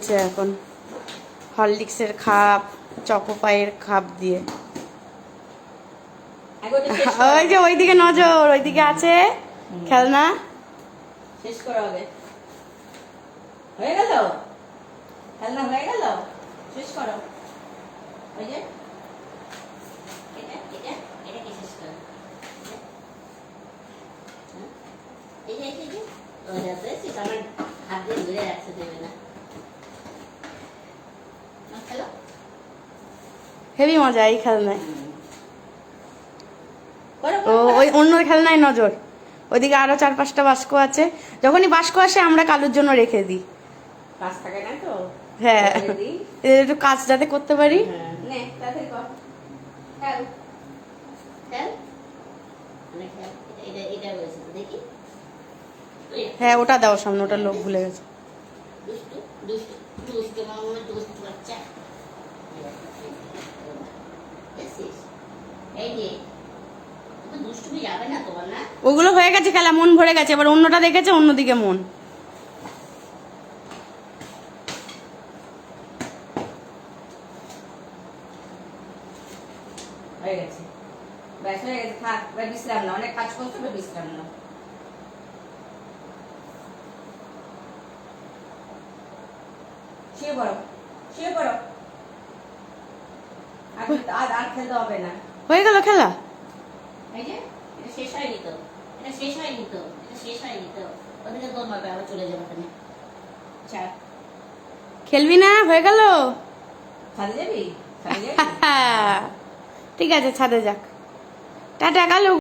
চলছে এখন হরলিক্সের খাপ, চকোপাইয়ের খাপ দিয়ে। ওই যে ওইদিকে নজর, ওইদিকে আছে খেলনা। শেষ করা হবে। হয়ে গেল খেলনা, হয়ে গেল, শেষ করো। ওই যে এটা এটা এটা কি শেষ করো? এই যে এই যে ওই যাচ্ছে সেটা আমার হাত দিয়ে ধরে রাখতে দেবে না। হ্যালো, হেভি মজা এই খেলনায়। করো ও ওই অন্য খেলনায় নজর। ওইদিকে আরো 4-5টা বাস্ক আছে, যখনই বাস্ক আসে আমরা কালুর জন্য রেখে দিই। কাজ থাকে না তো। হ্যাঁ, একটু কাজ যাতে করতে পারি। নে তাড়াতাড়ি কর। খেল খেল মানে খেল। এটা এটা বলেছে তো, দেখি। হ্যাঁ ওটা দাও সামনে, ওটার লোক ভুলে গেছে। দুষ্টু দুষ্টু দুষ্টু মামা, দুষ্টু বাচ্চা। দেখছিস? এই যে তো দুষ্টুমি যাবে না তোমার, না? ওগুলো হয়ে গেছে খেলা, মন ভরে গেছে, এবার অন্যটা দেখেছে, অন্যদিকে মন। হয়ে গেছে, ব্যাস হয়ে গেছে। থাক, এবার বিশ্রাম নাও, অনেক কাজ করছো, এবার বিশ্রাম নাও। শুয়ে পড়ো, শুয়ে পড়ো। আর খেলতে হবে না। হয়ে গেল খেলা। এই যে এটা শেষ হয়নি তো, এটা শেষ হয়নি তো, এটা শেষ হয়নি তো। ওদিকে তোর মাপে আবার চলে যাবো তুমি। চার খেলবি না? হয়ে গেল। ছাদে যাবি? ছাদে যাবি? ঠিক আছে, ছাদে যাক। টাটা কালু।